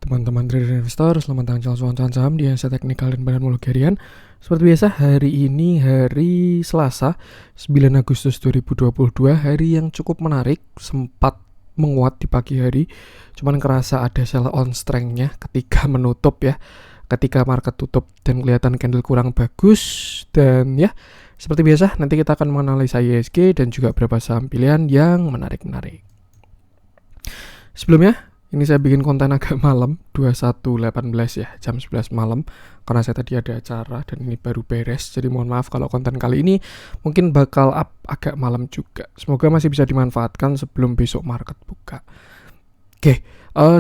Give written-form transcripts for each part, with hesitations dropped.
Teman-teman trader investor, selamat datang di channel saham di Analisa Teknikal dan Badan Mulu Harian. Seperti biasa, hari ini hari Selasa, 9 Agustus 2022, hari yang cukup menarik, sempat menguat di pagi hari. Cuman kerasa ada sell on strength-nya ketika menutup ya. Ketika market tutup dan kelihatan candle kurang bagus. Dan ya, seperti biasa, nanti kita akan menganalisa IHSG dan juga beberapa saham pilihan yang menarik-menarik. Sebelumnya, ini saya bikin konten agak malam, 21.18 ya, jam 11 malam. Karena saya tadi ada acara dan ini baru beres. Jadi mohon maaf kalau konten kali ini mungkin bakal up agak malam juga. Semoga masih bisa dimanfaatkan sebelum besok market buka. Oke,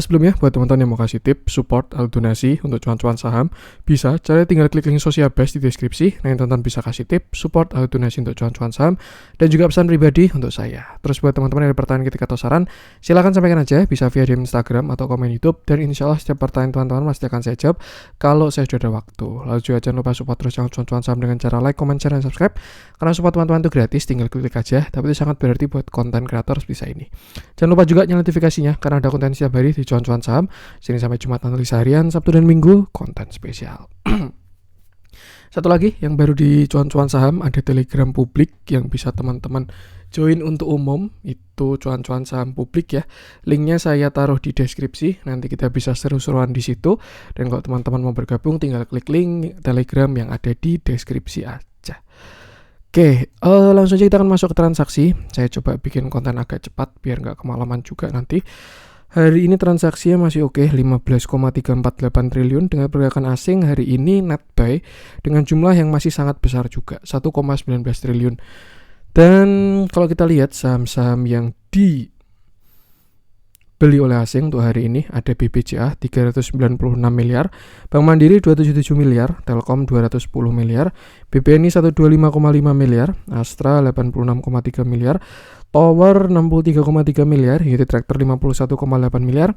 sebelumnya buat teman-teman yang mau kasih tip, support, atau donasi untuk cuan-cuan saham, bisa caranya tinggal klik link Sociabase di deskripsi. Nah, teman-teman bisa kasih tip, support, atau donasi untuk cuan-cuan saham, dan juga pesan pribadi untuk saya. Terus buat teman-teman yang ada pertanyaan ketika atau saran, silakan sampaikan aja, bisa via DM Instagram atau komen YouTube, dan insya Allah setiap pertanyaan teman-teman pasti akan saya jawab kalau saya sudah ada waktu. Lalu juga jangan lupa support terus cuan-cuan saham dengan cara like, comment, share, dan subscribe. Karena support teman-teman itu gratis, tinggal klik aja, tapi itu sangat berarti buat konten kreator seperti saya ini. Jangan lupa juga nyalain notifikasinya, karena ada konten setiap hari di cuan-cuan saham. Sini sampai Jumat analisa harian, Sabtu dan Minggu konten spesial. Satu lagi yang baru di cuan-cuan saham, ada Telegram publik yang bisa teman-teman join untuk umum. Itu cuan-cuan saham publik ya. Linknya saya taruh di deskripsi. Nanti kita bisa seru-seruan di situ. Dan kalau teman-teman mau bergabung, tinggal klik link Telegram yang ada di deskripsi aja. Oke, langsung aja kita akan masuk ke transaksi. Saya coba bikin konten agak cepat biar nggak kemalaman juga nanti. Hari ini transaksinya masih oke, 15,348 triliun dengan pergerakan asing hari ini net buy dengan jumlah yang masih sangat besar juga, 1,19 triliun. Dan kalau kita lihat saham-saham yang dibeli oleh asing untuk hari ini ada BBCA 396 miliar, Bank Mandiri 277 miliar, Telkom 210 miliar, BBNI 125,5 miliar, Astra 86,3 miliar, Tower 63,3 miliar, United Tractor 51,8 miliar,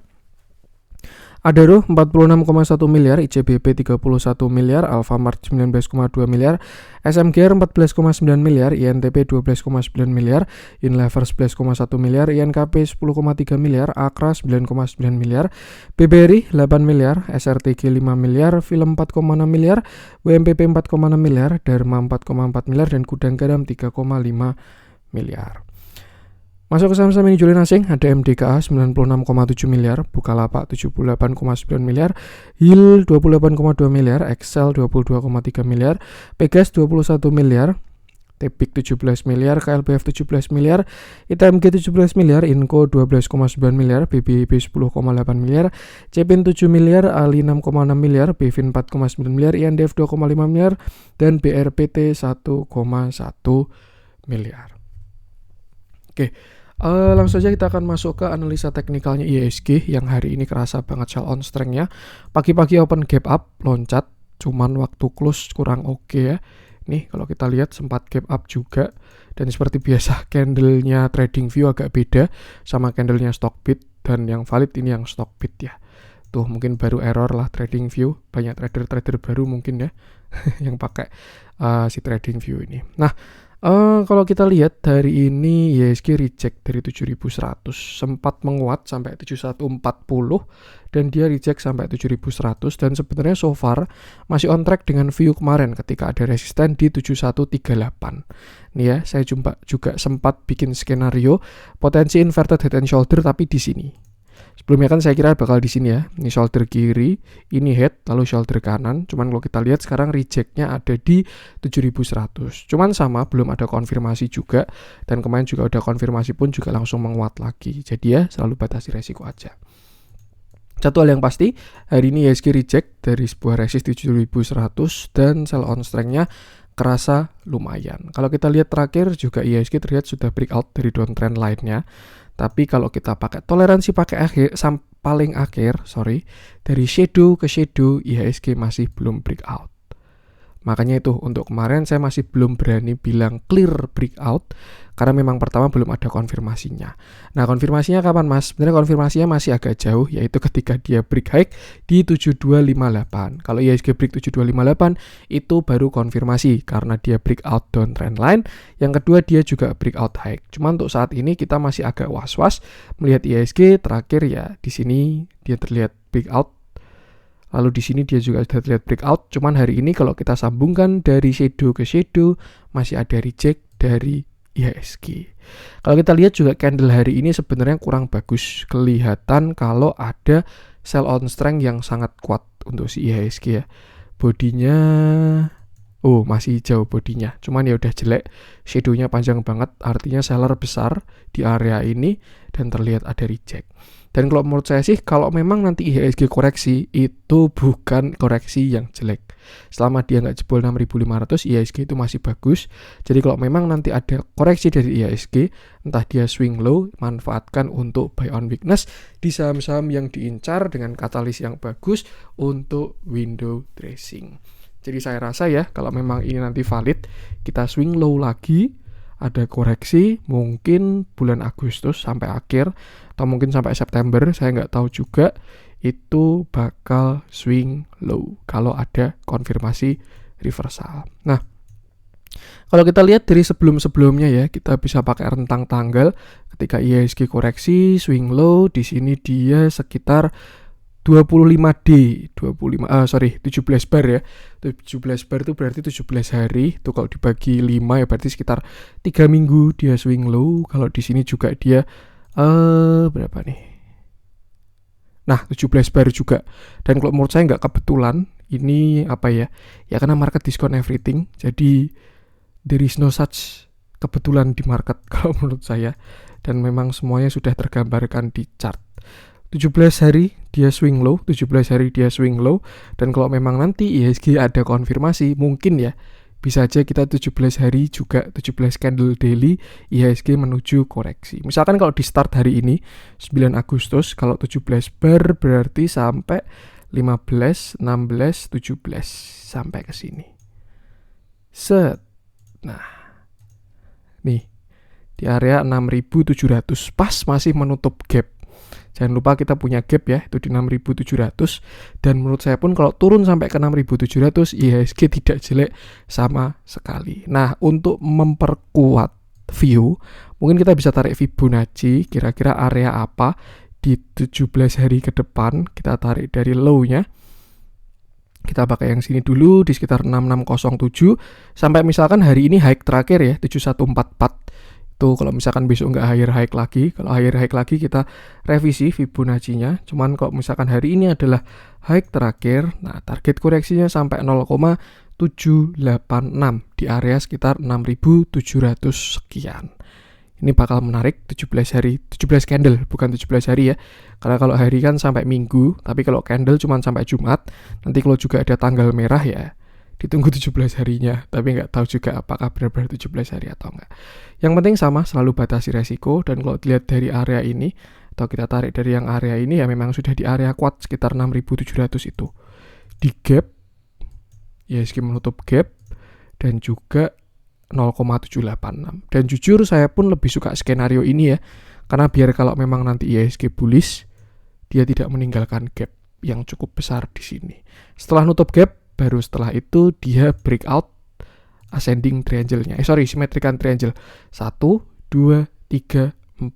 Adaro 46,1 miliar, ICBP 31 miliar, Alfamart 19,2 miliar, SMGR 14,9 miliar, INTP 12,9 miliar, Unilever 11,1 miliar, INKP 10,3 miliar, Akra 9,9 miliar, BBRI 8 miliar, SRTG 5 miliar, Film 4,6 miliar, WMPP 4,6 miliar, Dharma 4,4 miliar, dan Gudang Garam 3,5 miliar. Masuk ke saham-saham yang dijualin asing, ada MDKA 96,7 miliar, Bukalapak 78,9 miliar, HIL 28,2 miliar, Excel 22,3 miliar, Pegas 21 miliar, Tepik 17 miliar, KLBF 17 miliar, ITMG 17 miliar, Inco 12,9 miliar, BBIB 10,8 miliar, CPIN 7 miliar, Ali 6,6 miliar, BVIN 4,9 miliar, INDF 2,5 miliar, dan BRPT 1,1 miliar. Oke, langsung saja kita akan masuk ke analisa teknikalnya IHSG yang hari ini kerasa banget sell on strength-nya. Pagi-pagi open gap up, loncat, cuman waktu close kurang oke ya. Nih kalau kita lihat sempat gap up juga, dan seperti biasa candlenya TradingView agak beda sama candlenya Stockbit, dan yang valid ini yang Stockbit ya. Tuh mungkin baru error lah TradingView, banyak trader-trader baru mungkin ya yang pakai si TradingView ini. Nah, kalau kita lihat hari ini IHSG reject dari 7100, sempat menguat sampai 7140 dan dia reject sampai 7100, dan sebenarnya so far masih on track dengan view kemarin ketika ada resisten di 7138. Nih ya, saya juga sempat bikin skenario potensi inverted head and shoulder tapi di sini. Sebelumnya kan saya kira bakal di sini ya. Ini shoulder kiri, ini head, lalu shoulder kanan. Cuman kalau kita lihat sekarang rejectnya ada di 7100. Cuman sama, belum ada konfirmasi juga. Dan kemarin juga ada konfirmasi pun juga langsung menguat lagi. Jadi ya, selalu batasi resiko aja. Satu hal yang pasti, hari ini IHSG reject dari sebuah resist 7100 dan sell on strength-nya kerasa lumayan. Kalau kita lihat terakhir juga IHSG terlihat sudah breakout dari downtrend line-nya. Tapi kalau kita pakai toleransi paling akhir, dari shadow ke shadow IHSG masih belum breakout. Makanya itu untuk kemarin saya masih belum berani bilang clear breakout karena memang pertama belum ada konfirmasinya. Nah, konfirmasinya kapan, Mas? Sebenarnya konfirmasinya masih agak jauh, yaitu ketika dia break high di 7258. Kalau IHSG break 7258 itu baru konfirmasi karena dia breakout downtrend line. Yang kedua dia juga breakout high. Cuma untuk saat ini kita masih agak was-was melihat IHSG terakhir ya di sini dia terlihat breakout. Lalu di sini dia juga sudah terlihat breakout. Cuman hari ini kalau kita sambungkan dari shadow ke shadow masih ada reject dari IHSG. Kalau kita lihat juga candle hari ini sebenarnya kurang bagus. Kelihatan kalau ada sell on strength yang sangat kuat untuk si IHSG ya. Bodinya masih hijau bodinya. Cuman ya udah jelek. Shadownya panjang banget. Artinya seller besar di area ini dan terlihat ada reject. Dan kalau menurut saya sih, kalau memang nanti IHSG koreksi, itu bukan koreksi yang jelek. Selama dia nggak jebol 6.500, IHSG itu masih bagus. Jadi kalau memang nanti ada koreksi dari IHSG, entah dia swing low, manfaatkan untuk buy on weakness di saham-saham yang diincar dengan katalis yang bagus untuk window dressing. Jadi saya rasa ya, kalau memang ini nanti valid, kita swing low lagi, ada koreksi mungkin bulan Agustus sampai akhir atau mungkin sampai September, saya nggak tahu juga, itu bakal swing low kalau ada konfirmasi reversal. Nah, kalau kita lihat dari sebelum-sebelumnya ya, kita bisa pakai rentang tanggal ketika IHSG koreksi swing low, di sini dia sekitar 17 bar ya. 17 bar itu berarti 17 hari. Itu kalau dibagi 5 ya berarti sekitar 3 minggu dia swing low. Kalau di sini juga dia berapa nih? Nah, 17 bar juga. Dan kalau menurut saya nggak kebetulan, ini apa ya? Ya karena market discount everything. Jadi there is no such kebetulan di market kalau menurut saya. Dan memang semuanya sudah tergambarkan di chart. 17 hari dia swing low, 17 hari dia swing low, dan kalau memang nanti IHSG ada konfirmasi, mungkin ya, bisa aja kita 17 hari juga, 17 candle daily, IHSG menuju koreksi. Misalkan kalau di start hari ini, 9 Agustus, kalau 17 bar berarti sampai 15, 16, 17, sampai ke sini. Set. Nah, nih, di area 6.700, pas masih menutup gap. Jangan lupa kita punya gap ya, itu di 6.700. Dan menurut saya pun kalau turun sampai ke 6.700, IHSG tidak jelek sama sekali. Nah, untuk memperkuat view, mungkin kita bisa tarik Fibonacci, kira-kira area apa di 17 hari ke depan. Kita tarik dari low-nya. Kita pakai yang sini dulu di sekitar 6607. Sampai misalkan hari ini high terakhir ya, 7144. Tuh kalau misalkan besok nggak higher high lagi, kalau higher high lagi kita revisi Fibonacci-nya. Cuman kalau misalkan hari ini adalah high terakhir, nah target koreksinya sampai 0,786 di area sekitar 6.700 sekian. Ini bakal menarik 17 hari, 17 candle, bukan 17 hari ya. Karena kalau hari kan sampai Minggu, tapi kalau candle cuma sampai Jumat. Nanti kalau juga ada tanggal merah ya, ditunggu 17 harinya, tapi nggak tahu juga apakah benar-benar 17 hari atau enggak. Yang penting sama, selalu batasi resiko, dan kalau dilihat dari area ini, atau kita tarik dari yang area ini, ya memang sudah di area kuat sekitar 6.700 itu. Di gap, IHSG menutup gap, dan juga 0,786. Dan jujur saya pun lebih suka skenario ini ya, karena biar kalau memang nanti IHSG bullish, dia tidak meninggalkan gap yang cukup besar di sini. Setelah nutup gap, baru setelah itu dia breakout ascending triangle-nya. Symmetrical triangle. 1, 2, 3, 4,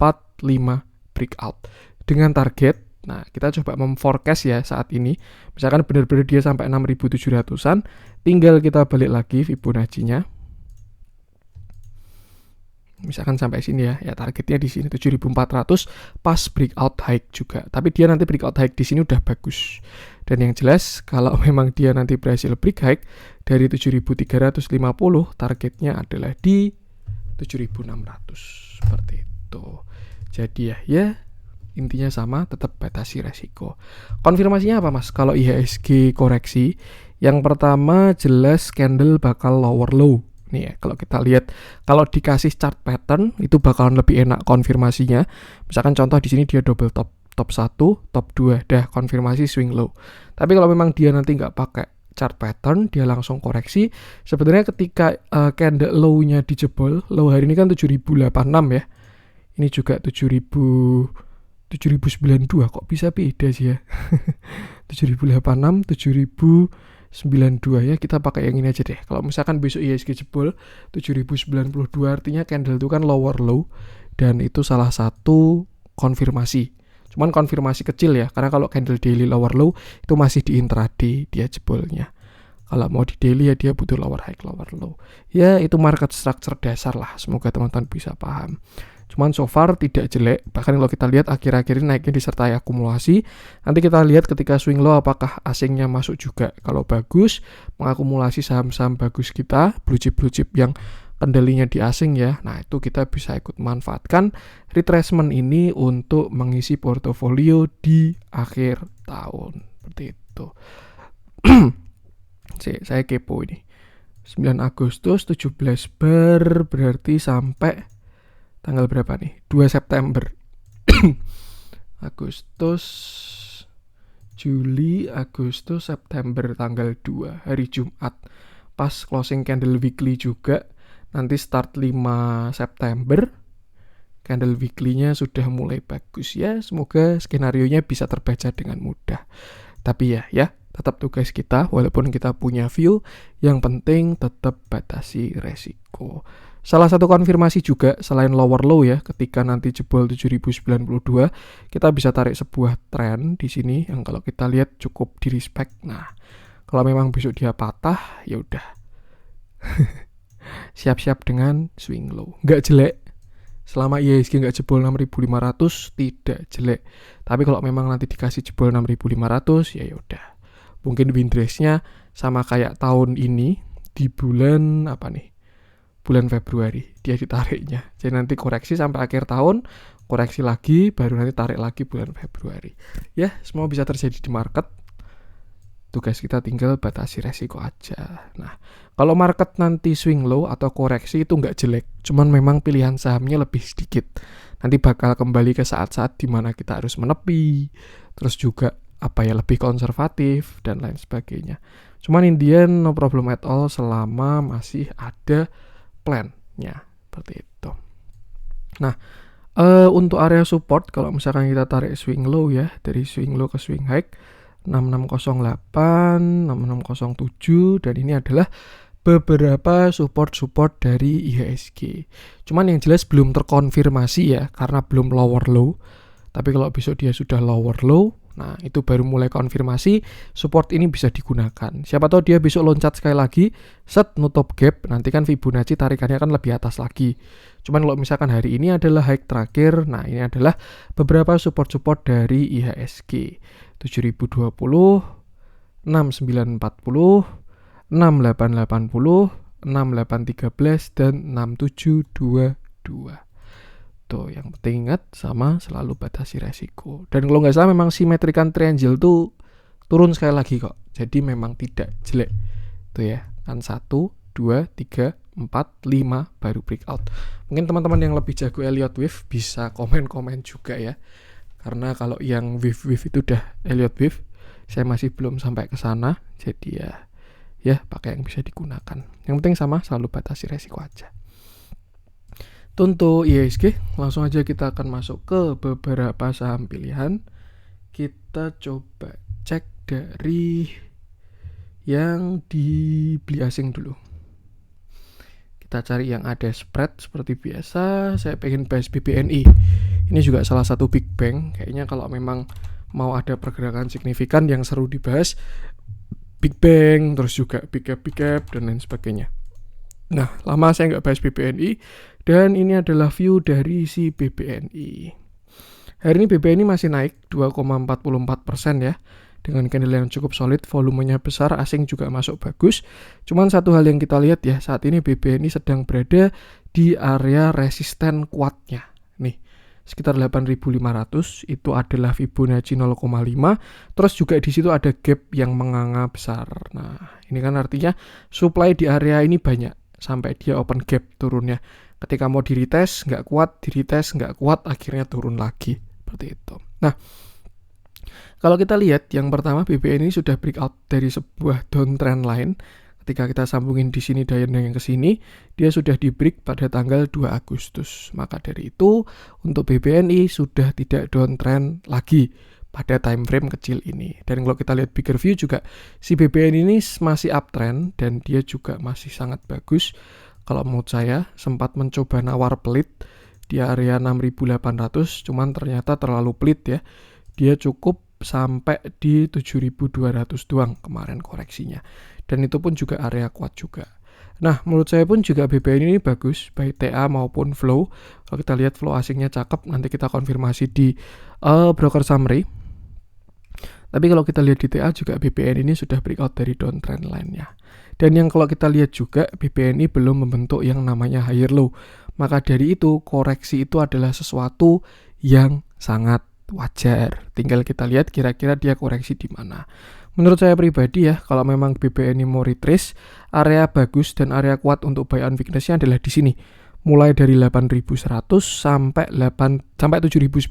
5 breakout. Dengan target, nah kita coba memforecast ya saat ini. Misalkan benar-benar dia sampai 6.700-an, tinggal kita balik lagi Fibonacci-nya. Misalkan sampai sini ya targetnya di sini 7.400 pas breakout high juga. Tapi dia nanti breakout high di sini udah bagus. Dan yang jelas kalau memang dia nanti berhasil break high dari 7.350, targetnya adalah di 7.600 seperti itu. Jadi ya intinya sama, tetap batasi resiko. Konfirmasinya apa Mas? Kalau IHSG koreksi, yang pertama jelas candle bakal lower low. Nih ya, kalau kita lihat, kalau dikasih chart pattern itu bakalan lebih enak konfirmasinya. Misalkan contoh di sini dia double top 1, top 2, dah konfirmasi swing low. Tapi kalau memang dia nanti nggak pakai chart pattern, dia langsung koreksi. Sebenarnya ketika candle low-nya dijebol, low hari ini kan 7086 ya. Ini juga 7092, kok bisa beda sih ya. 7086, 7092 ya, kita pakai yang ini aja deh. Kalau misalkan besok IHSG jebol 7092, artinya candle itu kan lower low, dan itu salah satu konfirmasi. Cuman konfirmasi kecil ya, karena kalau candle daily lower low itu masih di intraday dia jebolnya. Kalau mau di daily ya dia butuh lower high, lower low. Ya itu market structure dasar lah, semoga teman-teman bisa paham. Cuman so far tidak jelek, bahkan kalau kita lihat akhir-akhir ini naiknya disertai akumulasi. Nanti kita lihat ketika swing low apakah asingnya masuk juga. Kalau bagus, mengakumulasi saham-saham bagus kita, blue chip yang kendalinya di asing ya. Nah, itu kita bisa ikut manfaatkan retracement ini untuk mengisi portofolio di akhir tahun. Seperti itu. Saya kepo ini. 9 Agustus 17 bar berarti sampai tanggal berapa nih? 2 September. Agustus, Juli, Agustus, September tanggal 2 hari Jumat. Pas closing candle weekly juga. Nanti start 5 September, candle weekly-nya sudah mulai bagus ya. Semoga skenario-nya bisa terbaca dengan mudah. Tapi ya, tetap tugas kita, walaupun kita punya view, yang penting tetap batasi resiko. Salah satu konfirmasi juga, selain lower low ya, ketika nanti jebol 7092, kita bisa tarik sebuah tren di sini, yang kalau kita lihat cukup di respect. Nah, kalau memang besok dia patah, ya udah. Siap-siap dengan swing low. Nggak jelek. Selama IHSG nggak jebol 6.500 tidak jelek. Tapi kalau memang nanti dikasih jebol 6.500 ya udah. Mungkin win race-nya sama kayak tahun ini di bulan apa nih? Bulan Februari dia ditariknya. Jadi nanti koreksi sampai akhir tahun, koreksi lagi, baru nanti tarik lagi bulan Februari. Ya, semua bisa terjadi di market. Tugas kita tinggal batasi resiko aja. Nah, kalau market nanti swing low atau koreksi itu nggak jelek, cuman memang pilihan sahamnya lebih sedikit. Nanti bakal kembali ke saat-saat di mana kita harus menepi, terus juga lebih konservatif dan lain sebagainya. Cuman Indian no problem at all selama masih ada plan-nya seperti itu. Nah, untuk area support kalau misalkan kita tarik swing low ya, dari swing low ke swing high 6608, 6607, dan ini adalah beberapa support dari IHSG. Cuman yang jelas belum terkonfirmasi ya, karena belum lower low. Tapi kalau besok dia sudah lower low, nah itu baru mulai konfirmasi, support ini bisa digunakan. Siapa tahu dia besok loncat sekali lagi, set nutup gap, nanti kan Fibonacci tarikannya kan lebih atas lagi. Cuman kalau misalkan hari ini adalah high terakhir, nah ini adalah beberapa support dari IHSG. 7020, 6940, 6880, 6813, dan 6722. Tuh, yang penting ingat sama selalu batasi resiko. Dan kalau nggak salah memang simetrikan triangle tuh turun sekali lagi kok. Jadi memang tidak jelek. Tuh ya, kan 1, 2, 3, 4, 5 baru breakout. Mungkin teman-teman yang lebih jago Elliott Wave bisa komen-komen juga ya. Karena kalau yang wave itu udah Elliott Wave, saya masih belum sampai ke sana. Jadi ya pakai yang bisa digunakan. Yang penting sama selalu batasi resiko aja. Untuk IHSG, langsung aja kita akan masuk ke beberapa saham pilihan. Kita coba cek dari yang dibeli asing dulu. Kita cari yang ada spread seperti biasa. Saya pengen bahas BBNI. Ini juga salah satu big bank. Kayaknya kalau memang mau ada pergerakan signifikan yang seru dibahas, big bank, terus juga big cap, dan lain sebagainya. Nah, lama saya nggak bahas BBNI, dan ini adalah view dari si BBNI. Hari ini BBNI masih naik 2,44% ya, dengan candle yang cukup solid, volumenya besar, asing juga masuk bagus. Cuman satu hal yang kita lihat ya, saat ini BBNI sedang berada di area resisten kuatnya. Nih, sekitar 8.500 itu adalah Fibonacci 0,5. Terus juga di situ ada gap yang menganga besar. Nah, ini kan artinya supply di area ini banyak sampai dia open gap turunnya. Ketika mau di-retest nggak kuat, akhirnya turun lagi seperti itu. Nah, Kalau kita lihat yang pertama BBN ini sudah breakout dari sebuah downtrend line. Ketika kita sambungin di sini diagonal yang ke sini, dia sudah di break pada tanggal 2 Agustus. Maka dari itu untuk BBNI sudah tidak downtrend lagi pada time frame kecil ini. Dan kalau kita lihat bigger view juga si BBN ini masih uptrend dan dia juga masih sangat bagus. Kalau menurut saya sempat mencoba nawar pelit di area 6.800, cuman ternyata terlalu pelit ya. Dia cukup sampai di 7.200 doang kemarin koreksinya. Dan itu pun juga area kuat juga. Nah, menurut saya pun juga BBN ini bagus, baik TA maupun flow. Kalau kita lihat flow asingnya cakep, nanti kita konfirmasi di broker summary. Tapi kalau kita lihat di TA juga BBN ini sudah breakout dari downtrend line-nya. Dan yang kalau kita lihat juga BBN ini belum membentuk yang namanya higher low. Maka dari itu koreksi itu adalah sesuatu yang sangat wajar. Tinggal kita lihat kira-kira dia koreksi di mana. Menurut saya pribadi ya, kalau memang BBN ini mau retrace, area bagus dan area kuat untuk buy on weakness-nya adalah di sini. Mulai dari 8.100 sampai 7.950.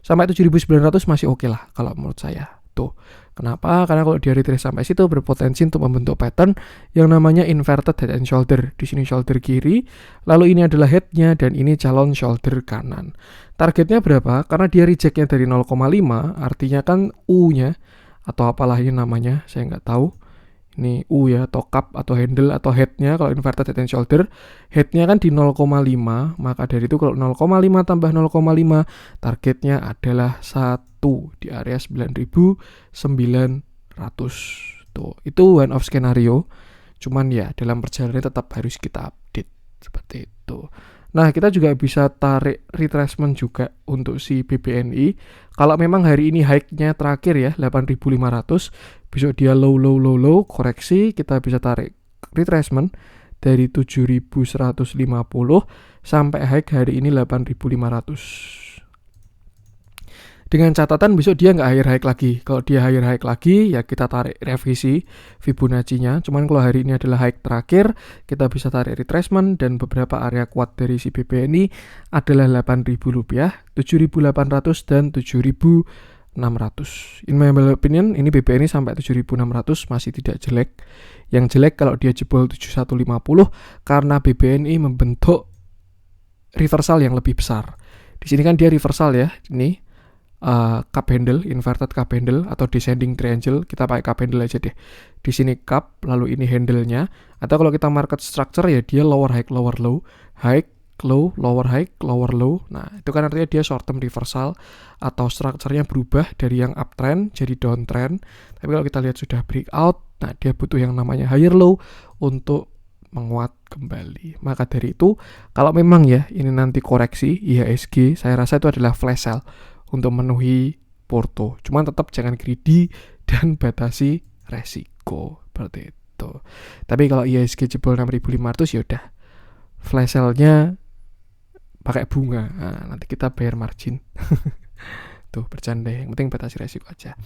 Sampai 7.900 masih oke lah kalau menurut saya. Tuh. Kenapa? Karena kalau dia retrace sampai situ berpotensi untuk membentuk pattern yang namanya inverted head and shoulder. Di sini shoulder kiri, lalu ini adalah head-nya dan ini calon shoulder kanan. Targetnya berapa? Karena dia reject-nya dari 0,5, artinya kan U-nya atau apalah ini namanya, saya nggak tahu. Ini U ya, atau cup atau handle atau head-nya. Kalau inverted head and shoulder, head-nya kan di 0,5, maka dari itu kalau 0,5 tambah 0,5 targetnya adalah 1 di area 9.900. Tuh, itu one off skenario. Cuman ya dalam perjalanan tetap harus kita update seperti itu. Nah, kita juga bisa tarik retracement juga untuk si BBNI. Kalau memang hari ini high-nya terakhir ya 8.500, besok dia low koreksi, kita bisa tarik retracement dari 7.150 sampai high hari ini 8.500. Dengan catatan besok dia nggak higher high lagi. Kalau dia higher high lagi, ya kita tarik revisi Fibonacci-nya. Cuman kalau hari ini adalah high terakhir, kita bisa tarik retracement dan beberapa area kuat dari si BBNI adalah Rp8.000, 7.800 dan 7.600. In my opinion, ini BBNI sampai 7.600 masih tidak jelek. Yang jelek kalau dia jebol 7150 karena BBNI membentuk reversal yang lebih besar. Di sini kan dia reversal ya, ini. Cup handle, inverted cup handle atau descending triangle, kita pakai cup handle aja deh. Di sini cup, lalu ini handle-nya. Atau kalau kita market structure ya dia lower high, lower low, high, low, lower high, lower low. Nah, itu kan artinya dia short term reversal atau structure-nya berubah dari yang uptrend jadi downtrend. Tapi kalau kita lihat sudah breakout, nah dia butuh yang namanya higher low untuk menguat kembali. Maka dari itu, kalau memang ya ini nanti koreksi IHSG, saya rasa itu adalah flash sale untuk memenuhi porto. Cuman tetap jangan greedy dan batasi resiko seperti itu. Tapi kalau IHSG jebol 6.500 ya udah flash sale-nya pakai bunga. Nah, nanti kita bayar margin. Tuh bercanda, yang penting batasi resiko aja.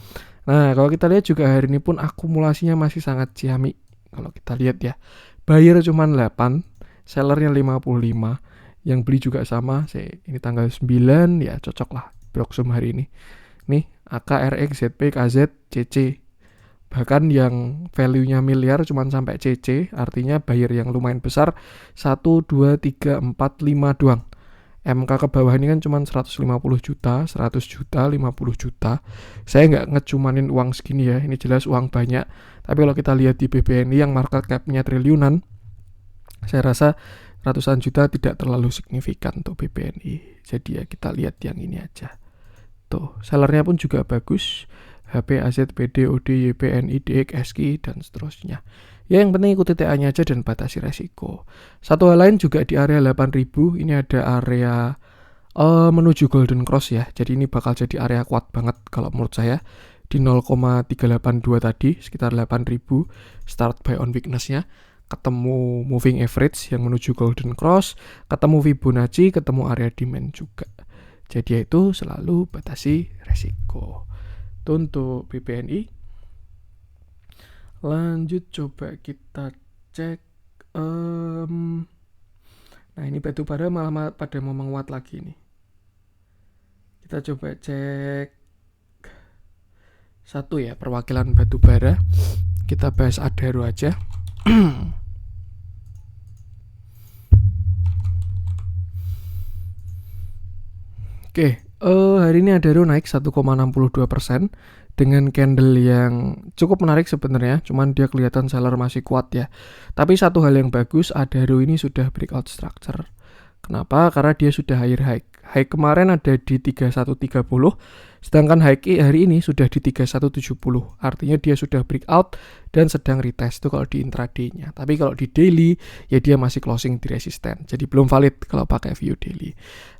Nah, kalau kita lihat juga hari ini pun akumulasinya masih sangat ciamik. Kalau kita lihat ya, buyer cuma 8, sellernya 55, yang beli juga sama. Ini tanggal 9 ya cocok lah. Blocksum hari ini. Nih, AK, RX, ZP, KZ, CC. Bahkan yang value-nya miliar cuman sampai CC, artinya buyer yang lumayan besar 1, 2, 3, 4, 5 doang. MK ke bawah ini kan cuma 150 juta, 100 juta, 50 juta. Saya nggak ngecumanin uang segini ya, ini jelas uang banyak. Tapi kalau kita lihat di BBNI yang market cap-nya triliunan, saya rasa ratusan juta tidak terlalu signifikan untuk BBNI. Jadi ya kita lihat yang ini aja. Tuh, sellernya pun juga bagus. HP, AZ, PD, OD, YP, NI, DX, SKI, dan seterusnya. Ya yang penting ikuti TA-nya aja dan batasi resiko. Satu hal lain juga di area 8.000, ini ada area menuju Golden Cross ya. Jadi ini bakal jadi area kuat banget kalau menurut saya. Di 0,382 tadi, sekitar 8.000 start buy on weakness-nya. Ketemu moving average yang menuju Golden Cross, ketemu Fibonacci, ketemu area demand juga. Jadi itu selalu batasi resiko. Itu untuk BBNI. Lanjut coba kita cek. Nah ini batu bara malah pada mau menguat lagi nih. Kita coba cek satu ya, perwakilan batu bara. Kita bahas Adaro aja. Oke, hari ini Adaro naik 1,62% dengan candle yang cukup menarik sebenarnya, cuman dia kelihatan seller masih kuat ya. Tapi satu hal yang bagus, Adaro ini sudah breakout structure. Kenapa? Karena dia sudah higher high. High kemarin ada di 3130, sedangkan high hari ini sudah di 3170. Artinya dia sudah breakout dan sedang retest itu kalau di intraday-nya. Tapi kalau di daily ya dia masih closing di resisten. Jadi belum valid kalau pakai view daily.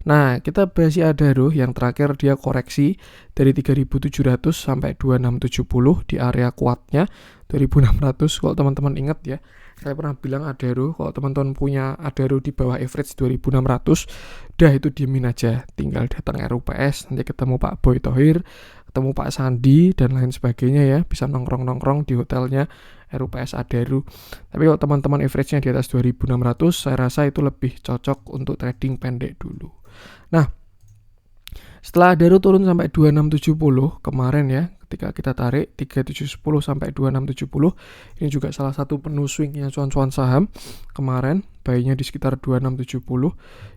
Nah, kita bahas Adaro yang terakhir dia koreksi dari 3700 sampai 2670 di area kuatnya 2600 kalau teman-teman ingat ya. Saya pernah bilang Adaro, kalau teman-teman punya Adaro di bawah average 2600, dah itu diemin aja, tinggal datang RUPS, nanti ketemu Pak Boy Thohir, ketemu Pak Sandi, dan lain sebagainya ya, bisa nongkrong-nongkrong di hotelnya RUPS Adaro. Tapi kalau teman-teman average-nya di atas 2600, saya rasa itu lebih cocok untuk trading pendek dulu. Nah, setelah Adaro turun sampai 2670 kemarin ya, ketika kita tarik 3710 sampai 2670, ini juga salah satu menu swingnya cuan-cuan saham kemarin, buy-nya di sekitar 2670,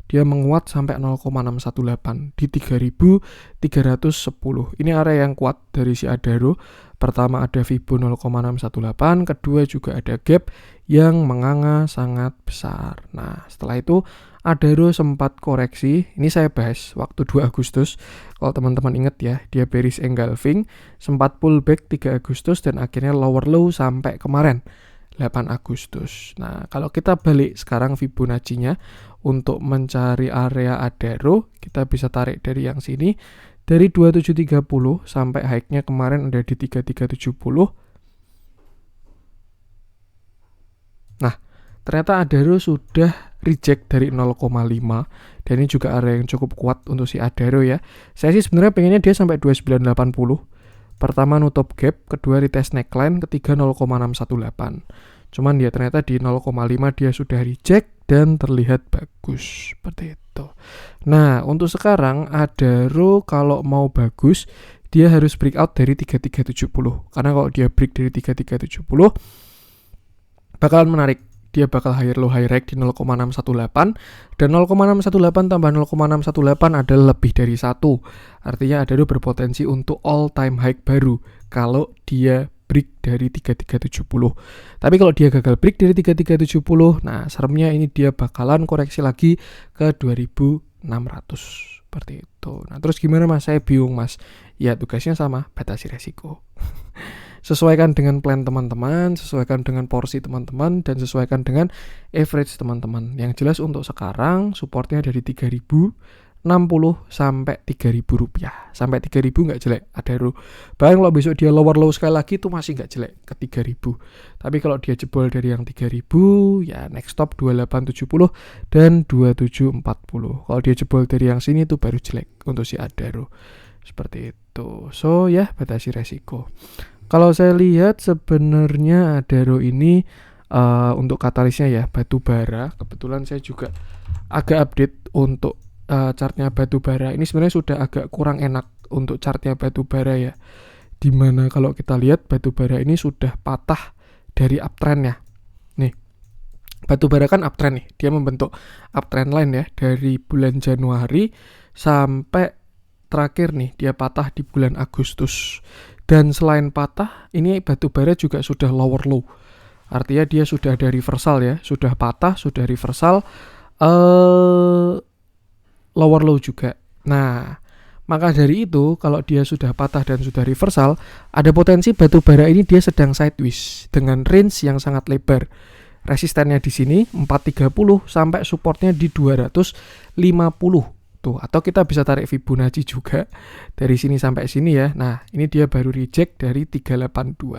dia menguat sampai 0,618 di 3310. Ini area yang kuat dari si Adaro. Pertama ada Fibo 0,618, kedua juga ada gap yang menganga sangat besar. Nah, setelah itu Adaro sempat koreksi, ini saya bahas waktu 2 Agustus. Kalau teman-teman ingat ya, dia bearish engulfing, sempat pullback 3 Agustus dan akhirnya lower low sampai kemarin 8 Agustus. Nah, kalau kita balik sekarang Fibonacci-nya untuk mencari area Adaro, kita bisa tarik dari yang sini, dari 2730 sampai high-nya kemarin ada di 3370. Nah, ternyata Adaro sudah reject dari 0,5 dan ini juga area yang cukup kuat untuk si Adaro ya. Saya sih sebenarnya pengennya dia sampai 2980. Pertama nutup gap, kedua retest neckline, ketiga 0,618. Cuman dia ternyata di 0,5 dia sudah reject dan terlihat bagus seperti itu. Nah, untuk sekarang Adaro kalau mau bagus dia harus breakout dari 3370. Karena kalau dia break dari 3370 bakalan menarik. Dia bakal higher low high rate di 0,618 dan 0,618 tambah 0,618 adalah lebih dari 1. Artinya Adaro berpotensi untuk all time high baru kalau dia break dari 3370. Tapi kalau dia gagal break dari 3370, nah seremnya ini dia bakalan koreksi lagi ke 2600 seperti itu. Nah, terus gimana Mas? Saya bingung Mas. Ya tugasnya sama, batasi resiko. Sesuaikan dengan plan teman-teman, sesuaikan dengan porsi teman-teman, dan sesuaikan dengan average teman-teman. Yang jelas untuk sekarang supportnya dari 3060 sampai 3000 rupiah. Sampai 3000 nggak jelek Adaro. Bahkan kalau besok dia lower low sekali lagi itu masih nggak jelek ke 3000. Tapi kalau dia jebol dari yang 3000 ya next stop 2870 dan 2740. Kalau dia jebol dari yang sini itu baru jelek untuk si Adaro. Seperti itu. So ya batasi resiko. Kalau saya lihat sebenarnya Adaro ini untuk katalisnya ya batu bara. Kebetulan saya juga agak update untuk chartnya batu bara. Ini sebenarnya sudah agak kurang enak untuk chartnya batu bara ya. Dimana kalau kita lihat batu bara ini sudah patah dari uptrendnya. Nih, batu bara kan uptrend nih. Dia membentuk uptrend line ya dari bulan Januari sampai terakhir nih dia patah di bulan Agustus. Dan selain patah, ini batu bara juga sudah lower low. Artinya dia sudah ada reversal ya, sudah patah, sudah reversal, lower low juga. Nah, maka dari itu kalau dia sudah patah dan sudah reversal, ada potensi batu bara ini dia sedang sideways dengan range yang sangat lebar. Resistennya di sini 430 sampai supportnya di 250. Tuh, atau kita bisa tarik Fibonacci juga dari sini sampai sini ya. Nah, ini dia baru reject dari 382.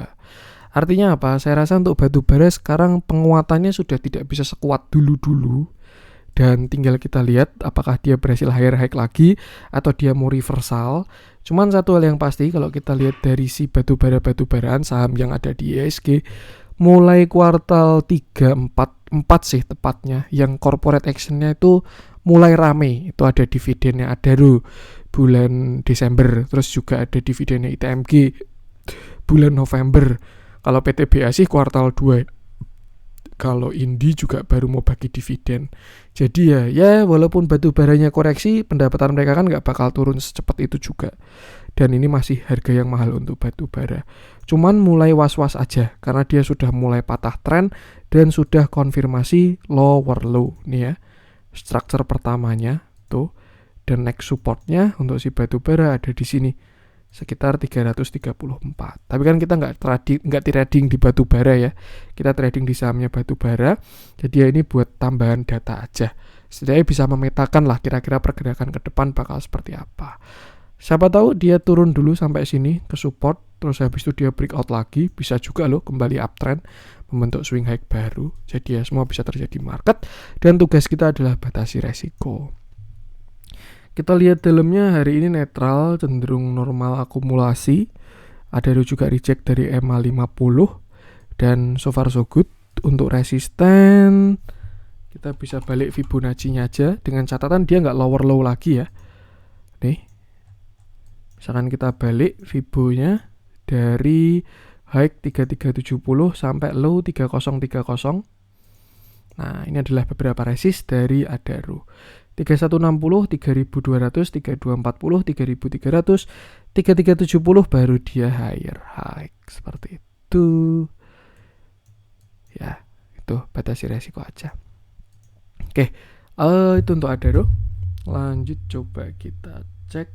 Artinya apa? Saya rasa untuk batu bara sekarang penguatannya sudah tidak bisa sekuat dulu-dulu. Dan tinggal kita lihat apakah dia berhasil higher high lagi atau dia mau reversal. Cuman satu hal yang pasti kalau kita lihat dari si batu baraan saham yang ada di IHSG mulai kuartal 3, 4 sih tepatnya yang corporate actionnya itu mulai rame. Itu ada dividennya Adaro bulan Desember, terus juga ada dividennya ITMG bulan November. Kalau PTBA sih kuartal 2. Kalau Indi juga baru mau bagi dividen. Jadi ya walaupun batu baranya koreksi, pendapatan mereka kan nggak bakal turun secepat itu juga. Dan ini masih harga yang mahal untuk batu bara. Cuman mulai was-was aja karena dia sudah mulai patah tren dan sudah konfirmasi lower low nih ya. Structure pertamanya tuh, dan next supportnya untuk si batu bara ada di sini sekitar 334. Tapi kan kita nggak trading di batu bara ya, kita trading di sahamnya batu bara. Jadi ya ini buat tambahan data aja, setidaknya bisa memetakan lah kira-kira pergerakan ke depan bakal seperti apa. Siapa tahu dia turun dulu sampai sini ke support, terus habis itu dia breakout lagi, bisa juga loh kembali uptrend membentuk swing high baru. Jadi ya semua bisa terjadi market, dan tugas kita adalah batasi resiko. Kita lihat dalamnya hari ini netral, cenderung normal akumulasi. Ada juga reject dari EMA 50 dan so far so good. Untuk resisten kita bisa balik Fibonacci-nya aja dengan catatan dia nggak lower low lagi ya. Nih, misalkan kita balik Fibonya dari high 3370 sampai low 3030. Nah, ini adalah beberapa resist dari Adaro. 3160, 3200, 3240, 3300, 3370 baru dia higher high seperti itu. Ya, itu batasi resiko aja. Oke, itu untuk Adaro. Lanjut coba kita cek.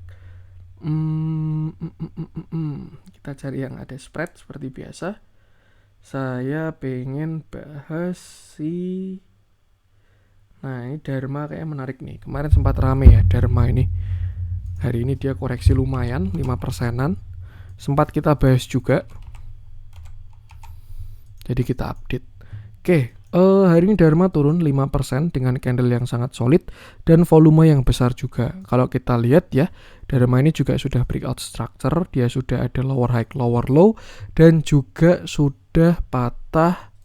Kita cari yang ada spread seperti biasa. Saya pengen bahas nah ini Dharma kayak menarik nih. Kemarin sempat rame ya Dharma ini. Hari ini dia koreksi lumayan 5%-an. Sempat kita bahas juga. Jadi kita update. Oke, hari ini Dharma turun 5% dengan candle yang sangat solid dan volume yang besar juga. Kalau kita lihat ya, Dharma ini juga sudah breakout structure, dia sudah ada lower high, lower low, dan juga sudah patah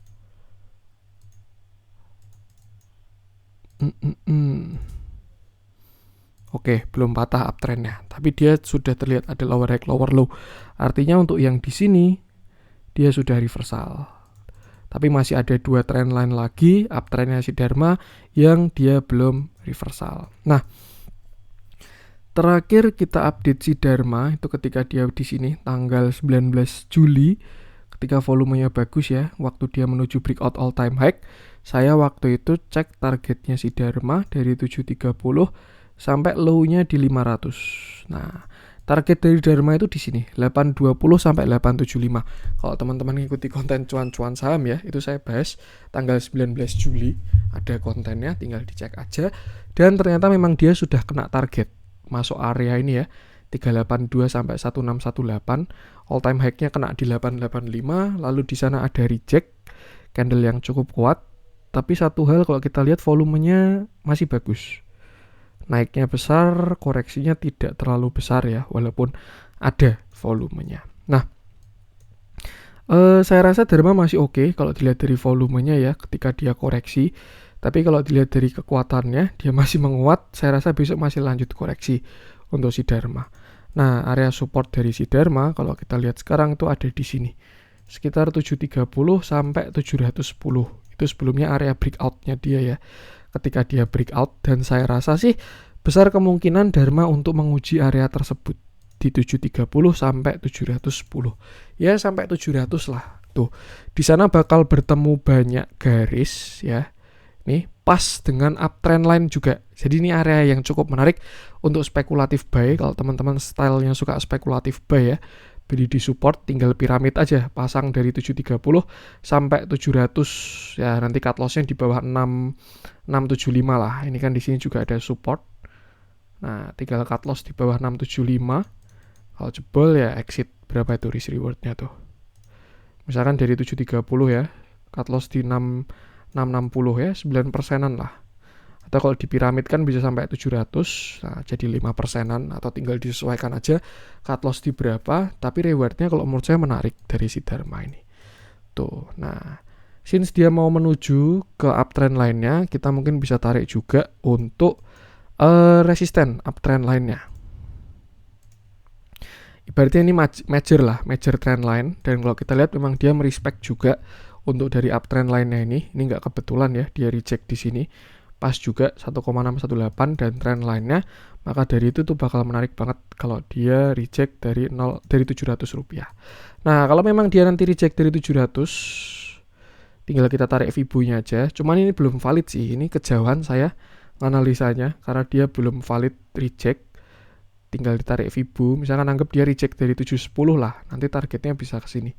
Oke, belum patah uptrendnya, tapi dia sudah terlihat ada lower high, lower low. Artinya untuk yang di sini dia sudah reversal. Tapi masih ada 2 trendline lagi uptrendnya si Dharma yang dia belum reversal. Nah, terakhir kita update si Dharma itu ketika dia di sini tanggal 19 Juli ketika volumenya bagus ya, waktu dia menuju breakout all time high. Saya waktu itu cek targetnya si Dharma dari 730 sampai low-nya di 500. Nah, target dari Dharma itu di sini 820 sampai 875. Kalau teman-teman ngikuti konten cuan-cuan saham ya, itu saya bahas tanggal 19 Juli. Ada kontennya, tinggal dicek aja. Dan ternyata memang dia sudah kena target masuk area ini ya, 382 sampai 1618. All time high-nya kena di 885, lalu di sana ada reject candle yang cukup kuat. Tapi satu hal kalau kita lihat volumenya masih bagus. Naiknya besar, koreksinya tidak terlalu besar ya, walaupun ada volumenya. Nah, saya rasa Dharma masih oke kalau dilihat dari volumenya ya, ketika dia koreksi. Tapi kalau dilihat dari kekuatannya, dia masih menguat. Saya rasa besok masih lanjut koreksi untuk si Dharma. Nah, area support dari si Dharma kalau kita lihat sekarang itu ada di sini, sekitar 730 sampai 710. Itu sebelumnya area breakout-nya dia ya. Ketika dia breakout, dan saya rasa sih besar kemungkinan Dharma untuk menguji area tersebut di 730 sampai 710. Ya sampai 700 lah. Tuh, di sana bakal bertemu banyak garis ya. Nih, pas dengan uptrend line juga. Jadi ini area yang cukup menarik untuk spekulatif buy. Kalau teman-teman style yang suka spekulatif buy ya, beli di support, tinggal piramid aja, pasang dari 730 sampai 700 ya, nanti cut loss-nya di bawah 675 lah. Ini kan di sini juga ada support. Nah, tinggal cut loss di bawah 675. Kalau jebol ya exit. Berapa itu risk reward-nya tuh? Misalkan dari 730 ya, cut loss di 660 ya, 9%-an lah. Atau kalau di piramid kan bisa sampai 700, nah jadi 5%-an, atau tinggal disesuaikan aja cut loss di berapa, tapi rewardnya kalau menurut saya menarik dari si Dharma ini. Tuh, nah, since dia mau menuju ke uptrend lainnya, kita mungkin bisa tarik juga untuk resisten uptrend lainnya. ibaratnya ini major trend line, dan kalau kita lihat memang dia merespect juga untuk dari uptrend line-nya ini nggak kebetulan ya dia reject di sini pas juga 1,618 dan trend line-nya, maka dari itu tuh bakal menarik banget kalau dia reject dari 700 rupiah. Nah kalau memang dia nanti reject dari 700, tinggal kita tarik Fibo-nya aja. Cuman ini belum valid sih, ini kejauhan saya analisanya karena dia belum valid reject. Tinggal ditarik Fibo, misalkan anggap dia reject dari 710 lah, nanti targetnya bisa ke sini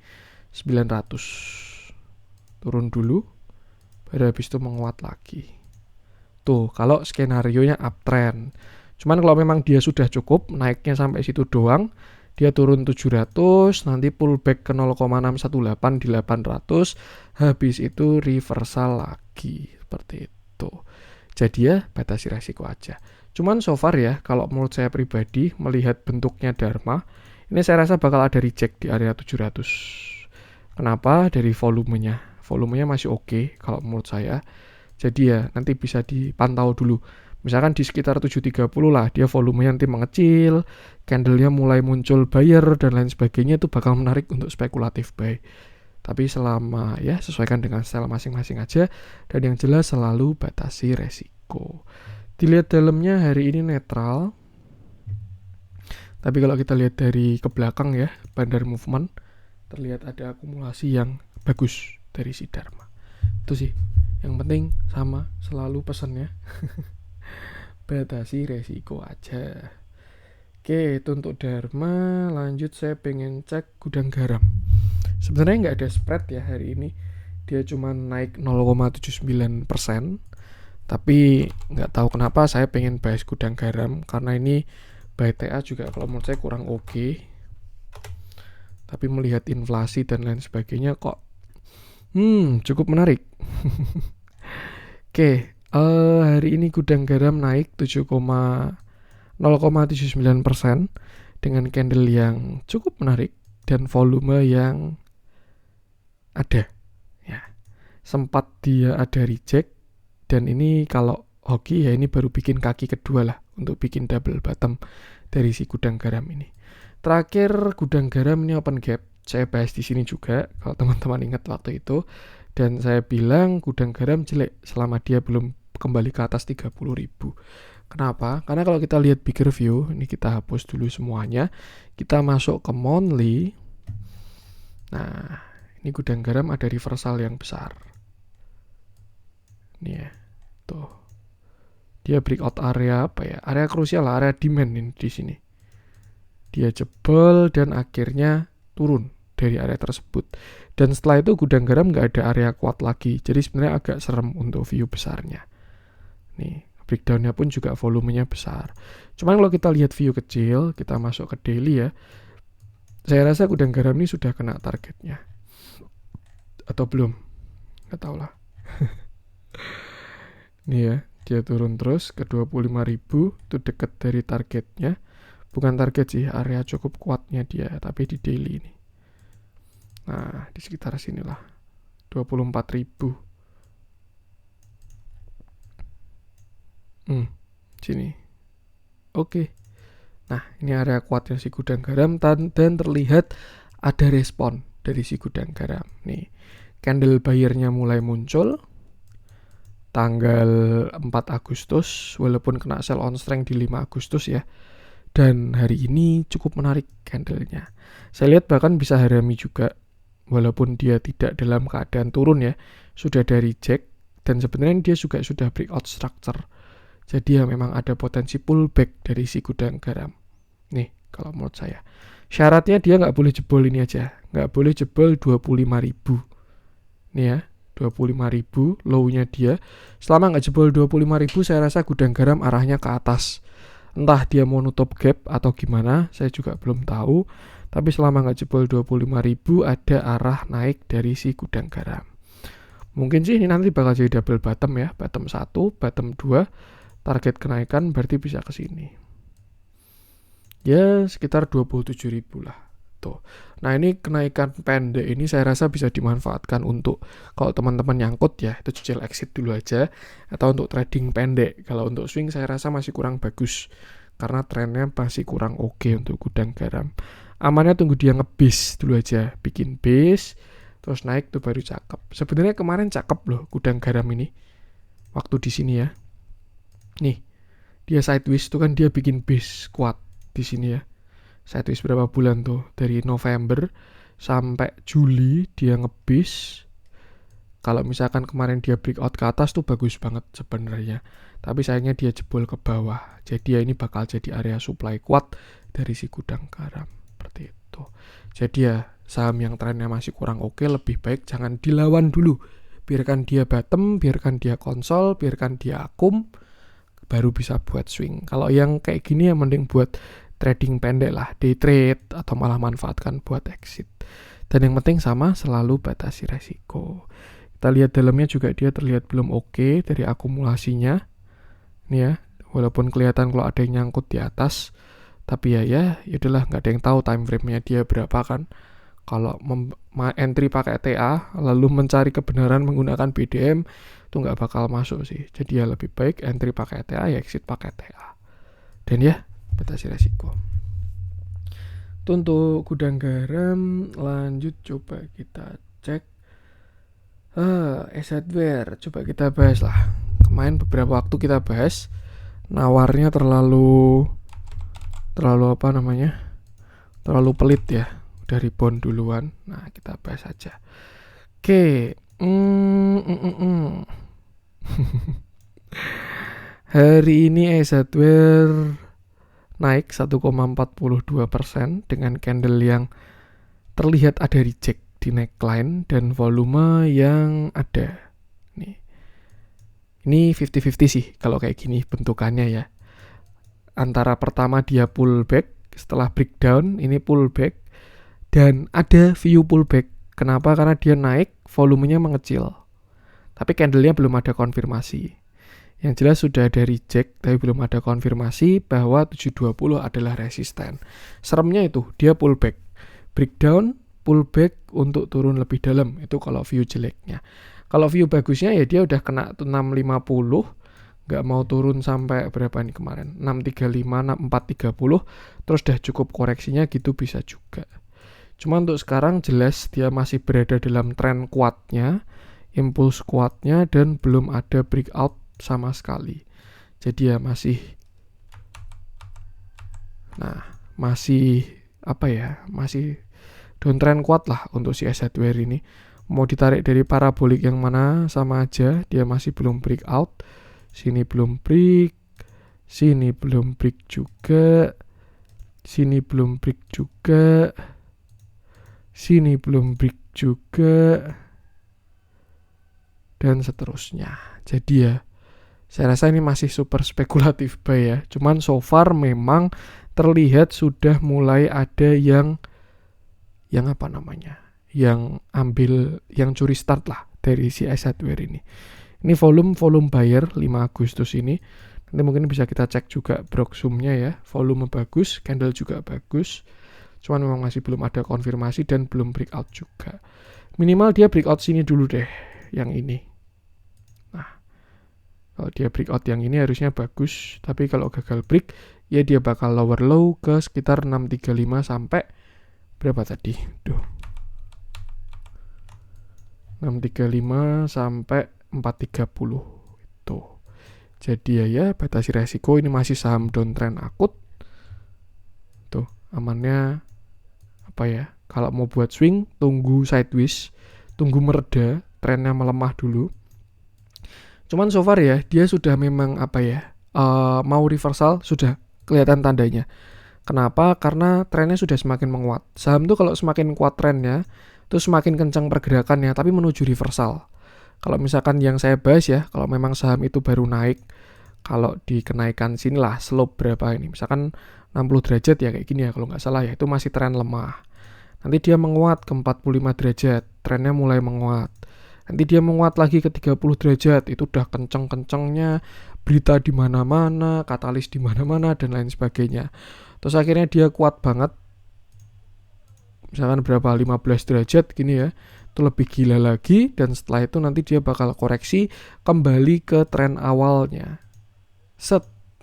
900. Turun dulu, baru habis itu menguat lagi. Tuh, kalau skenarionya uptrend. Cuman kalau memang dia sudah cukup, naiknya sampai situ doang, dia turun 700, nanti pullback ke 0,618 di 800, habis itu reversal lagi, seperti itu. Jadi ya, batasi resiko aja. Cuman so far ya, kalau menurut saya pribadi, melihat bentuknya Dharma, ini saya rasa bakal ada reject di area 700. Kenapa? Dari volumenya. Volumenya masih oke kalau menurut saya. Jadi ya, nanti bisa dipantau dulu. Misalkan di sekitar 730 lah, dia volumenya nanti mengecil, candle-nya mulai muncul buyer dan lain sebagainya, itu bakal menarik untuk spekulatif buy. Tapi selama ya sesuaikan dengan style masing-masing aja, dan yang jelas selalu batasi resiko. Dilihat dalamnya hari ini netral, tapi kalau kita lihat dari ke belakang ya, bandar movement, terlihat ada akumulasi yang bagus dari si Dharma. Itu sih, yang penting sama selalu pesannya, batasi resiko aja. Oke, itu untuk Dharma. Lanjut saya pengen cek gudang garam. Sebenarnya nggak ada spread ya hari ini, dia cuma naik 0,79%. Tapi nggak tahu kenapa saya pengen bahas gudang garam, karena ini BTA juga kalau menurut saya kurang oke. Tapi melihat inflasi dan lain sebagainya kok cukup menarik. Oke, hari ini gudang garam naik 0,79% dengan candle yang cukup menarik dan volume yang ada. Ya, sempat dia ada reject. Dan ini kalau hoki ya ini baru bikin kaki kedua lah untuk bikin double bottom dari si gudang garam ini. Terakhir gudang garam ini open gap. Saya bahas di sini juga kalau teman-teman ingat waktu itu, dan saya bilang gudang garam jelek selama dia belum kembali ke atas 30.000. Kenapa? Karena kalau kita lihat bigger view, ini kita hapus dulu semuanya. Kita masuk ke monthly. Nah, ini gudang garam ada reversal yang besar. Ini ya. Tuh. Dia breakout area apa ya? Area krusial lah, area demand ini di sini. Dia jebol dan akhirnya turun dari area tersebut. Dan setelah itu gudang garam nggak ada area kuat lagi. Jadi sebenarnya agak serem untuk view besarnya. Nih, breakdownnya pun juga volumenya besar. Cuman kalau kita lihat view kecil, kita masuk ke daily ya. Saya rasa gudang garam ini sudah kena targetnya. Atau belum? Nggak tahu lah. Nih ya, dia turun terus ke 25.000, itu dekat dari targetnya. Bukan target sih, area cukup kuatnya dia, tapi di daily ini. Nah, di sekitar sinilah. 24.000. Sini. Oke. Nah, ini area kuatnya si gudang garam dan terlihat ada respon dari si gudang garam. Nih, candle buyer-nya mulai muncul tanggal 4 Agustus, walaupun kena sell on strength di 5 Agustus ya. Dan hari ini cukup menarik candlenya. Saya lihat bahkan bisa harami juga, walaupun dia tidak dalam keadaan turun ya, sudah dari reject, dan sebenarnya dia juga sudah breakout structure. Jadi ya memang ada potensi pullback dari si gudang garam. Nih, kalau menurut saya. Syaratnya dia nggak boleh jebol ini aja. Nggak boleh jebol 25.000. Nih ya. 25.000 low-nya dia. Selama nggak jebol 25.000, saya rasa gudang garam arahnya ke atas. Entah dia mau nutup gap atau gimana, saya juga belum tahu. Tapi selama nggak jebol 25.000, ada arah naik dari si gudang garam. Mungkin sih ini nanti bakal jadi double bottom ya. Bottom 1, bottom 2. Target kenaikan berarti bisa ke sini. Ya sekitar 27.000 lah. Tuh. Nah ini kenaikan pendek ini saya rasa bisa dimanfaatkan untuk kalau teman-teman nyangkut ya, itu cicil exit dulu aja, atau untuk trading pendek. Kalau untuk swing saya rasa masih kurang bagus karena trennya masih kurang oke untuk gudang garam. Amannya tunggu dia ngebase dulu aja, bikin base terus naik tuh baru cakep. Sebenarnya kemarin cakep loh gudang garam ini waktu di sini ya. Nih, dia sideways tuh kan dia bikin base kuat di sini ya. Sideways berapa bulan tuh? Dari November sampai Juli dia ngebase. Kalau misalkan kemarin dia breakout ke atas tuh bagus banget sebenarnya. Tapi sayangnya dia jebol ke bawah. Jadi ya ini bakal jadi area supply kuat dari si gudang garam. Seperti itu. Jadi ya saham yang trennya masih kurang oke, lebih baik jangan dilawan dulu. Biarkan dia bottom, biarkan dia konsol, biarkan dia akum, baru bisa buat swing. Kalau yang kayak gini ya mending buat trading pendek lah, day trade, atau malah manfaatkan buat exit. Dan yang penting sama, selalu batasi resiko. Kita lihat dalamnya juga dia terlihat belum oke dari akumulasinya. Nih ya, walaupun kelihatan kalau ada yang nyangkut di atas, tapi ya udahlah, nggak ada yang tahu time frame-nya dia berapa kan. Kalau entry pakai TA lalu mencari kebenaran menggunakan BDM itu nggak bakal masuk sih. Jadi ya lebih baik entry pakai TA ya exit pakai TA. Dan ya batasi resiko. Itu untuk gudang garam. Lanjut coba kita cek Assetware. Coba kita bahas lah. Kemarin beberapa waktu kita bahas, nawarnya terlalu apa namanya, terlalu pelit ya, dari bond duluan. Nah kita bahas aja. Oke. Hari ini Assetware naik 1,42% dengan candle yang terlihat ada reject di neckline dan volume yang ada. Nih. Ini 50-50 sih kalau kayak gini bentukannya ya. Antara pertama dia pullback, setelah breakdown ini pullback, dan ada view pullback. Kenapa? Karena dia naik, volumenya mengecil. Tapi candlenya belum ada konfirmasi. Yang jelas sudah ada reject, tapi belum ada konfirmasi bahwa 720 adalah resisten. Seremnya itu, dia pullback. Breakdown, pullback untuk turun lebih dalam. Itu kalau view jeleknya. Kalau view bagusnya ya dia udah kena 650, nggak mau turun sampai berapa nih kemarin, 635, 6430, terus udah cukup koreksinya gitu bisa juga. Cuma untuk sekarang jelas dia masih berada dalam tren kuatnya, impuls kuatnya, dan belum ada breakout sama sekali. Jadi ya masih masih downtrend kuat lah untuk si Assetware ini. Mau ditarik dari parabolik yang mana sama aja, dia masih belum breakout. Sini belum break, sini belum break juga, sini belum break juga, sini belum break juga, dan seterusnya. Jadi ya saya rasa ini masih super spekulatif buy ya. Cuman so far memang terlihat sudah mulai ada yang curi start lah dari si Assetware ini. Ini volume buyer 5 Agustus ini. Nanti mungkin bisa kita cek juga Broxum-nya ya. Volume bagus, candle juga bagus. Cuman memang masih belum ada konfirmasi dan belum breakout juga. Minimal dia breakout sini dulu deh, yang ini. Nah, kalau dia breakout yang ini harusnya bagus. Tapi kalau gagal break, ya dia bakal lower low ke sekitar 635 sampai berapa tadi? 635 sampai 430 itu. Jadi ya batasi resiko, ini masih saham downtrend akut. Tuh, amannya apa ya? Kalau mau buat swing, tunggu sideways, tunggu mereda, trennya melemah dulu. Cuman so far ya, dia sudah memang mau reversal, sudah kelihatan tandanya. Kenapa? Karena trennya sudah semakin menguat. Saham tuh kalau semakin kuat trennya, terus semakin kencang pergerakannya, tapi menuju reversal. Kalau misalkan yang saya bahas ya, kalau memang saham itu baru naik, kalau di kenaikan sinilah slope berapa ini, misalkan 60 derajat ya kayak gini ya kalau nggak salah ya, itu masih tren lemah. Nanti dia menguat ke 45 derajat, trennya mulai menguat. Nanti dia menguat lagi ke 30 derajat, itu udah kenceng-kencengnya, berita di mana-mana, katalis di mana-mana, dan lain sebagainya. Terus akhirnya dia kuat banget, misalkan berapa, 15 derajat gini ya, itu lebih gila lagi, dan setelah itu nanti dia bakal koreksi kembali ke tren awalnya.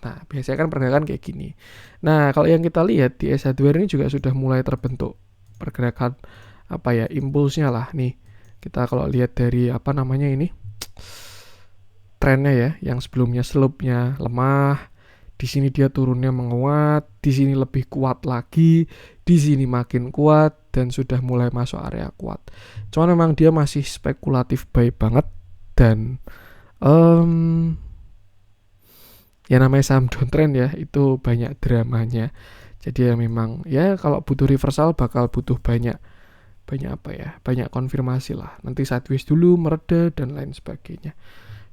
Nah, biasanya kan pergerakan kayak gini. Nah, kalau yang kita lihat di S hardware ini juga sudah mulai terbentuk pergerakan impulsnya lah nih. Kita kalau lihat dari ini trennya ya, yang sebelumnya slope-nya lemah, di sini dia turunnya menguat, di sini lebih kuat lagi, di sini makin kuat dan sudah mulai masuk area kuat. Cuman memang dia masih spekulatif buy banget dan ya namanya saham downtrend ya, itu banyak dramanya. Jadi ya memang ya kalau butuh reversal bakal butuh banyak konfirmasi lah. Nanti sideways dulu, mereda dan lain sebagainya.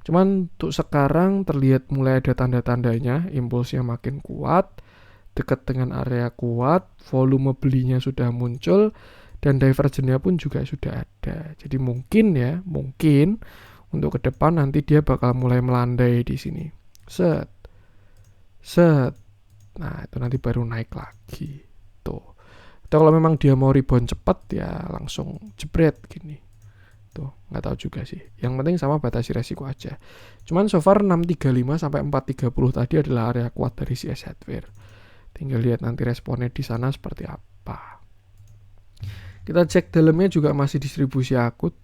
Cuman untuk sekarang terlihat mulai ada tanda-tandanya, impulsnya makin kuat, dekat dengan area kuat, volume belinya sudah muncul, dan divergennya pun juga sudah ada. Jadi mungkin untuk ke depan nanti dia bakal mulai melandai di sini. Set. Nah, itu nanti baru naik lagi. Tuh. Atau kalau memang dia mau rebound cepat ya langsung jebret gini. Tuh, nggak tahu juga sih. Yang penting sama batasi resiko aja. Cuman so far 635 sampai 430 tadi adalah area kuat dari CS hardware. Tinggal lihat nanti responnya di sana seperti apa. Kita cek dalamnya juga masih distribusi akut.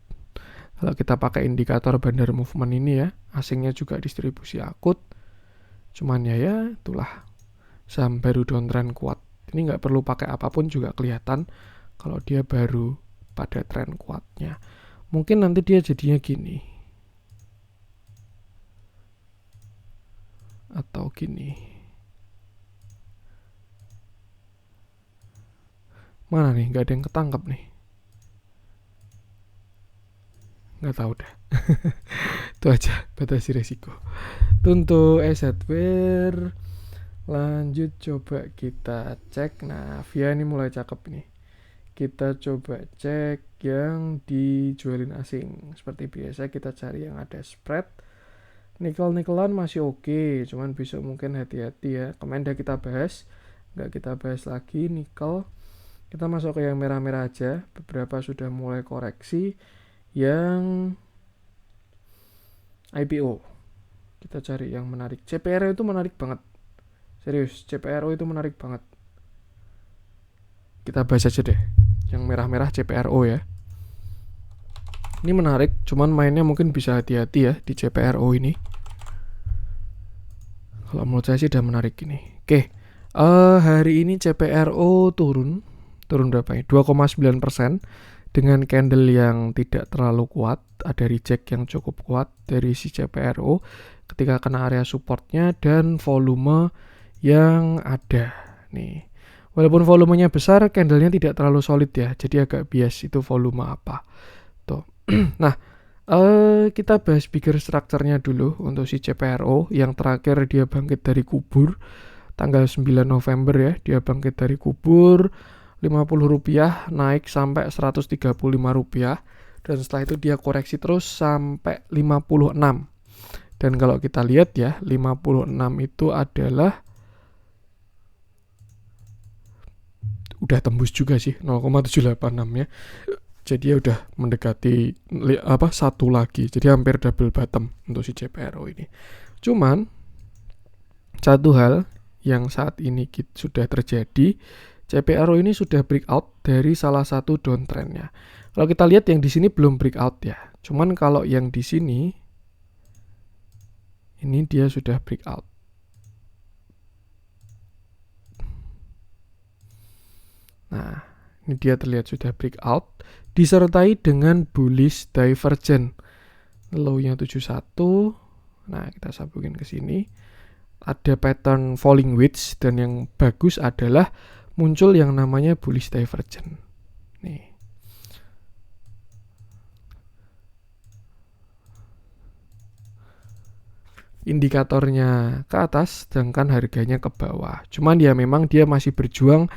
Kalau kita pakai indikator bandar movement ini ya, asingnya juga distribusi akut. Cuman ya itulah saham baru downtrend kuat. Ini nggak perlu pakai apapun juga kelihatan kalau dia baru pada tren kuatnya. Mungkin nanti dia jadinya gini. Atau gini. Mana nih? Gak ada yang ketangkap nih. Gak tahu dah. Itu aja batasi resiko. Itu untuk S hardware. Lanjut coba kita cek. Nah, VIA ini mulai cakep nih. Kita coba cek yang dijualin asing. Seperti biasa kita cari yang ada spread. Nikel-nikelan masih oke, cuman besok mungkin hati-hati ya. Kemarin udah kita bahas, nggak kita bahas lagi nikel. Kita masuk ke yang merah-merah aja. Beberapa sudah mulai koreksi. Yang IPO, kita cari yang menarik. CPRO itu menarik banget. Serius, CPRO itu menarik banget. Kita bahas aja deh. Yang merah-merah CPRO ya. Ini menarik, cuman mainnya mungkin bisa hati-hati ya di CPRO ini. Kalau menurut saya sih udah menarik ini. Oke, hari ini CPRO turun berapa ya? 2,9% dengan candle yang tidak terlalu kuat. Ada reject yang cukup kuat dari si CPRO ketika kena area supportnya dan volume yang ada nih. Walaupun volumenya besar, candlenya tidak terlalu solid ya. Jadi agak bias itu volume apa. Tuh. Nah, kita bahas bigger structure-nya dulu untuk si CPRO. Yang terakhir dia bangkit dari kubur. Tanggal 9 November ya. Dia bangkit dari kubur. Rp50 naik sampai Rp135. Dan setelah itu dia koreksi terus sampai 56. Dan kalau kita lihat ya, 56 itu adalah udah tembus juga sih 0,786 ya. Jadi ya udah mendekati satu lagi. Jadi hampir double bottom untuk si CPRO ini. Cuman satu hal yang saat ini sudah terjadi, CPRO ini sudah breakout dari salah satu downtrendnya. Kalau kita lihat yang di sini belum breakout ya. Cuman kalau yang di sini ini dia sudah breakout. Nah, ini dia terlihat sudah breakout disertai dengan bullish divergence. Low-nya 71. Nah, kita sambungin ke sini. Ada pattern falling wedge dan yang bagus adalah muncul yang namanya bullish divergence. Nih. Indikatornya ke atas sedangkan harganya ke bawah. Cuman ya memang dia masih berjuang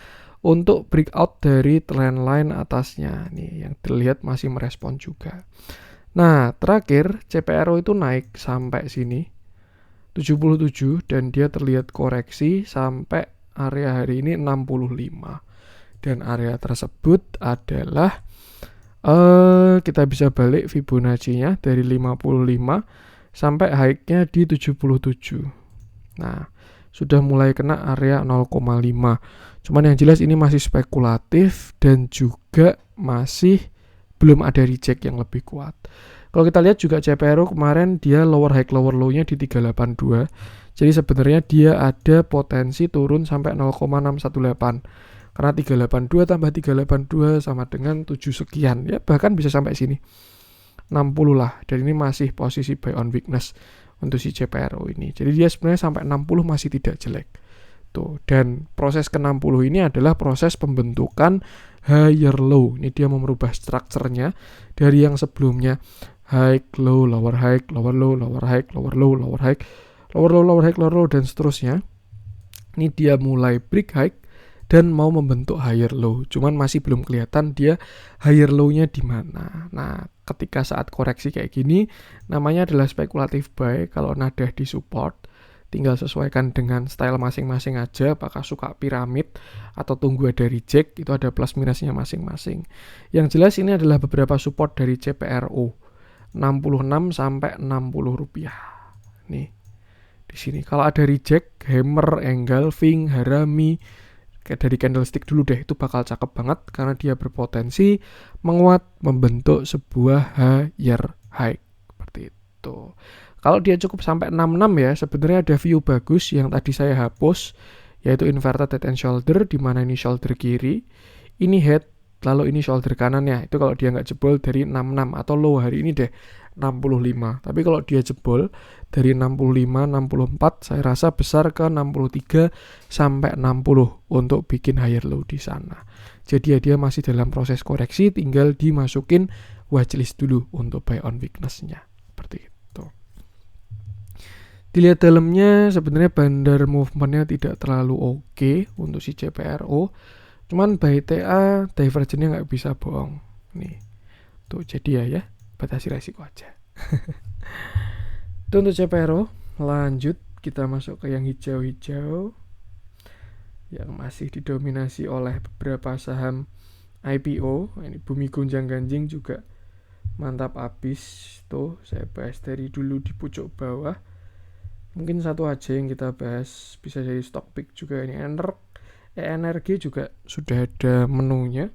untuk breakout dari trendline atasnya nih yang terlihat masih merespon juga. Nah, terakhir CPRO itu naik sampai sini 77 dan dia terlihat koreksi sampai area hari ini 65. Dan area tersebut adalah kita bisa balik Fibonacci-nya dari 55 sampai high-nya di 77. Nah, sudah mulai kena area 0,5. Cuman yang jelas ini masih spekulatif dan juga masih belum ada reject yang lebih kuat. Kalau kita lihat juga CPRO kemarin dia lower high lower low-nya di 382. Jadi sebenarnya dia ada potensi turun sampai 0,618. Karena 382 tambah 382 sama dengan 7 sekian. Ya bahkan bisa sampai sini. 60 lah. Dan ini masih posisi buy on weakness untuk si CPRO ini. Jadi dia sebenarnya sampai 60 masih tidak jelek. Tuh, dan proses ke 60 ini adalah proses pembentukan higher low. Ini dia mau merubah strukturnya dari yang sebelumnya high, low, lower high, lower low, lower high, lower low, lower high, lower low, lower high, lower low, dan seterusnya. Ini dia mulai break high dan mau membentuk higher low. Cuman masih belum kelihatan dia higher low-nya di mana. Nah, ketika saat koreksi kayak gini, namanya adalah spekulatif buy. Kalau nadah di support, tinggal sesuaikan dengan style masing-masing aja, apakah suka piramid atau tunggu ada reject, itu ada plus minusnya masing-masing. Yang jelas ini adalah beberapa support dari CPRO, 66 sampai 60 rupiah. Nih, di sini kalau ada reject, hammer, engulfing, harami, kayak dari candlestick dulu deh, itu bakal cakep banget karena dia berpotensi menguat membentuk sebuah higher high seperti itu. Kalau dia cukup sampai 66 ya, sebenarnya ada view bagus yang tadi saya hapus, yaitu inverted head and shoulder, di mana ini shoulder kiri, ini head, lalu ini shoulder kanannya. Itu kalau dia nggak jebol dari 66 atau low hari ini deh 65. Tapi kalau dia jebol dari 65, 64, saya rasa besar ke 63 sampai 60 untuk bikin higher low di sana. Jadi ya dia masih dalam proses koreksi, tinggal dimasukin watchlist dulu untuk buy on weakness-nya. Seperti itu. Dilihat dalamnya sebenarnya bandar movement-nya tidak terlalu oke untuk si CPRO. Cuman buy TA divergennya nggak bisa bohong. Nih. Tuh jadi ya batasi resiko aja. Itu untuk CPRO. Lanjut kita masuk ke yang hijau-hijau yang masih didominasi oleh beberapa saham IPO. Ini Bumi Gonjang Ganjing juga mantap abis. Tuh saya bahas dari dulu di pucuk bawah. Mungkin satu aja yang kita bahas, bisa jadi stock pick juga. Ini ENRG juga sudah ada menunya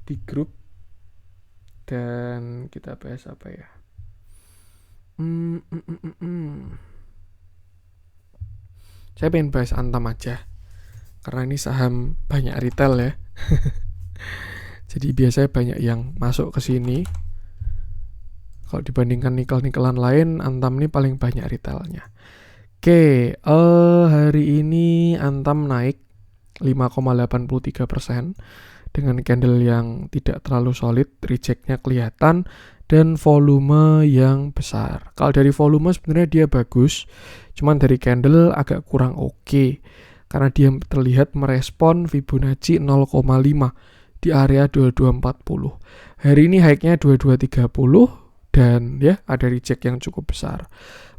di grup. Dan kita bahas apa ya? Saya pengen bahas Antam aja, karena ini saham banyak retail ya. Jadi biasanya banyak yang masuk ke sini. Kalau dibandingkan nikel-nikelan lain, Antam ini paling banyak retailnya. Oke, hari ini Antam naik 5,83% dengan candle yang tidak terlalu solid, rejectnya kelihatan, dan volume yang besar. Kalau dari volume sebenarnya dia bagus, cuman dari candle agak kurang oke, karena dia terlihat merespon Fibonacci 0,5 di area 2240. Hari ini high-nya 2230 dan ya ada reject yang cukup besar.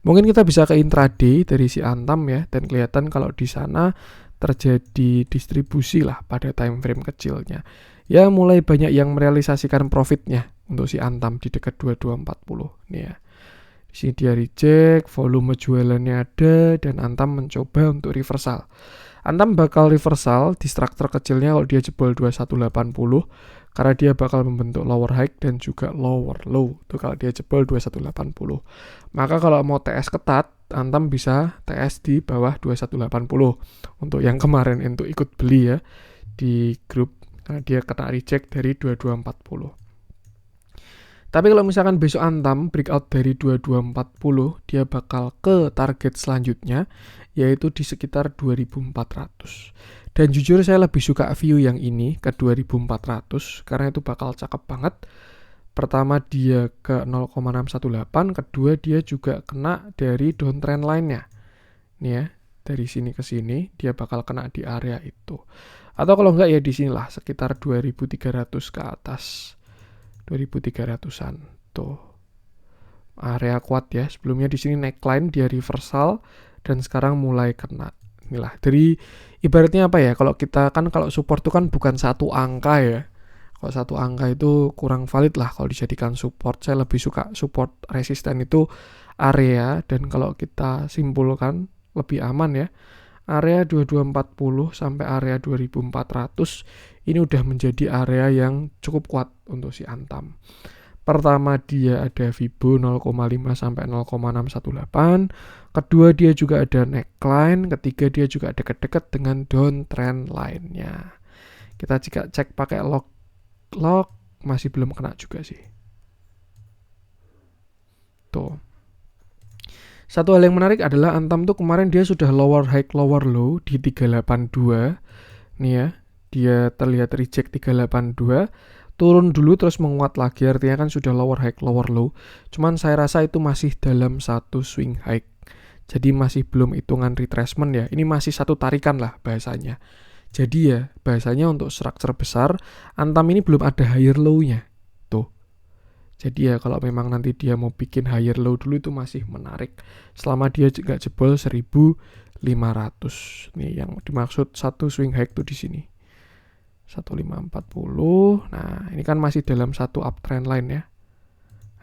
Mungkin kita bisa ke intraday dari si Antam ya, dan kelihatan kalau di sana terjadi distribusi lah pada time frame kecilnya. Ya mulai banyak yang merealisasikan profitnya untuk si Antam di dekat 2240 nih ya. Di sini dia reject, volume jualannya ada, dan Antam mencoba untuk reversal. Antam bakal reversal di struktur kecilnya kalau dia jebol 2180, karena dia bakal membentuk lower high dan juga lower low. Itu kalau dia jebol 2180. Maka kalau mau TS ketat, Antam bisa TS di bawah 2180 untuk yang kemarin untuk ikut beli ya di grup, karena dia kena reject dari 2240. Tapi kalau misalkan besok Antam breakout dari 2240, dia bakal ke target selanjutnya, yaitu di sekitar 2400. Dan jujur saya lebih suka view yang ini ke 2400, karena itu bakal cakep banget. Pertama dia ke 0,618, kedua dia juga kena dari downtrend line-nya. Nih ya, dari sini ke sini dia bakal kena di area itu. Atau kalau enggak ya di sinilah sekitar 2300 ke atas. 2300-an. Tuh. Area kuat ya. Sebelumnya di sini neckline dia reversal dan sekarang mulai kena. Inilah dari ibaratnya apa ya? Kalau kita kan kalau support itu kan bukan satu angka ya. Kalau satu angka itu kurang valid lah kalau dijadikan support. Saya lebih suka support resisten itu area, dan kalau kita simpulkan lebih aman ya. Area 2240 sampai area 2400 ini udah menjadi area yang cukup kuat untuk si Antam. Pertama dia ada Fibo 0,5 sampai 0,618. Kedua dia juga ada neckline. Ketiga dia juga dekat-dekat dengan downtrend line-nya. Kita jika cek pakai log masih belum kena juga sih. Tuh. Satu hal yang menarik adalah Antam tuh kemarin dia sudah lower high lower low di 382. Nih ya, dia terlihat reject 382, turun dulu terus menguat lagi, artinya kan sudah lower high lower low. Cuman saya rasa itu masih dalam satu swing high. Jadi masih belum hitungan retracement ya. Ini masih satu tarikan lah bahasanya. Jadi ya, bahasanya untuk structure besar, Antam ini belum ada higher low-nya. Jadi ya kalau memang nanti dia mau bikin higher low dulu itu masih menarik. Selama dia juga jebol 1500. Nih yang dimaksud satu swing high tuh di sini. 1540. Nah, ini kan masih dalam satu uptrend line ya.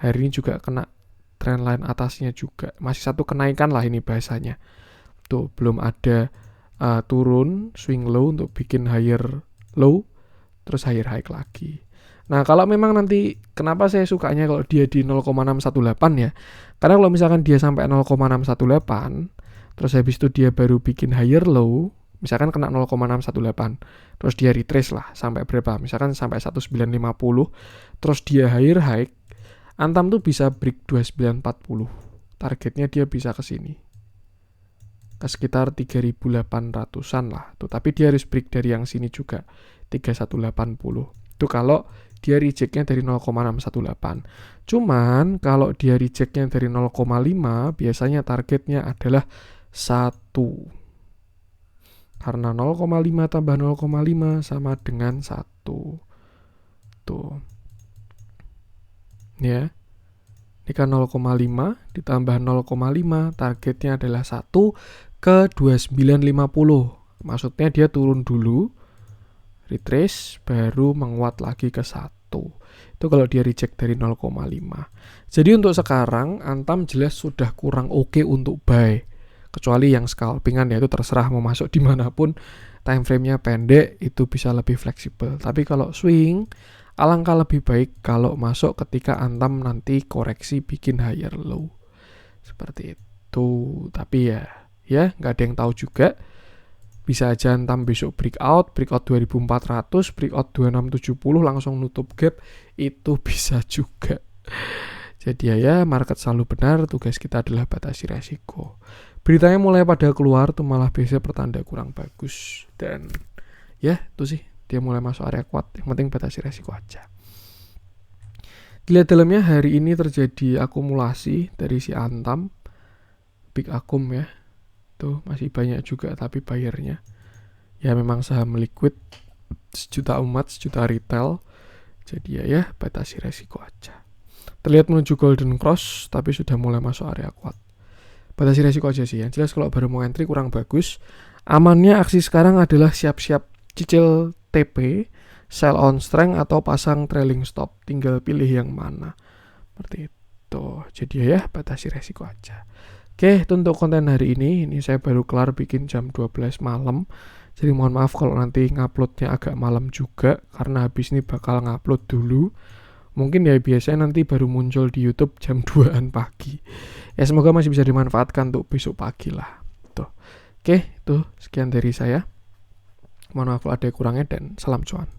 Hari ini juga kena trend line atasnya juga. Masih satu kenaikan lah ini bahasanya. Tuh, belum ada turun swing low untuk bikin higher low terus higher high lagi. Nah, kalau memang nanti, kenapa saya sukanya kalau dia di 0,618 ya? Karena kalau misalkan dia sampai 0,618, terus habis itu dia baru bikin higher low, misalkan kena 0,618, terus dia retrace lah, sampai berapa? Misalkan sampai 1950, terus dia higher high, Antam tuh bisa break 2940. Targetnya dia bisa ke sini. Ke sekitar 3800-an lah. Tuh, tapi dia harus break dari yang sini juga, 3180. Itu kalau dia rejectnya dari 0,618. Cuman kalau dia rejectnya dari 0,5, biasanya targetnya adalah 1. Karena 0,5 tambah 0,5 sama dengan 1. Tuh. Ya. Ini kan 0,5 ditambah 0,5, targetnya adalah 1 ke 2950. Maksudnya dia turun dulu, retrace, baru menguat lagi ke 1. Itu kalau dia reject dari 0,5. Jadi untuk sekarang, Antam jelas sudah kurang oke untuk buy. Kecuali yang scalpingan, ya itu terserah mau masuk dimanapun. Time frame-nya pendek, itu bisa lebih fleksibel. Tapi kalau swing, alangkah lebih baik kalau masuk ketika Antam nanti koreksi bikin higher low. Seperti itu. Tapi ya nggak ada yang tahu juga. Bisa aja Antam besok breakout 2400, breakout 2670 langsung nutup gap, itu bisa juga. Jadi ya market selalu benar, tugas kita adalah batasi resiko. Beritanya mulai pada keluar tuh malah biasanya pertanda kurang bagus. Dan ya itu sih, dia mulai masuk area kuat, yang penting batasi resiko aja. Dilihat dalamnya hari ini terjadi akumulasi dari si Antam, big akum ya. Tuh masih banyak juga tapi bayarnya ya memang saham liquid, 1 juta umat, 1 juta retail. Jadi ya batasi resiko aja. Terlihat menuju golden cross tapi sudah mulai masuk area kuat. Batasi resiko aja sih. Yang jelas kalau baru mau entry kurang bagus. Amannya aksi sekarang adalah siap-siap cicil TP, sell on strength atau pasang trailing stop. Tinggal pilih yang mana. Seperti itu. Jadi ya batasi resiko aja. Oke, itu untuk konten hari ini. Ini saya baru kelar bikin jam 12 malam. Jadi mohon maaf kalau nanti nguploadnya agak malam juga. Karena habis ini bakal ngupload dulu. Mungkin ya biasanya nanti baru muncul di YouTube jam 2an pagi. Ya semoga masih bisa dimanfaatkan untuk besok pagi lah. Tuh. Oke, itu sekian dari saya. Mohon maaf kalau ada kurangnya dan salam cuan.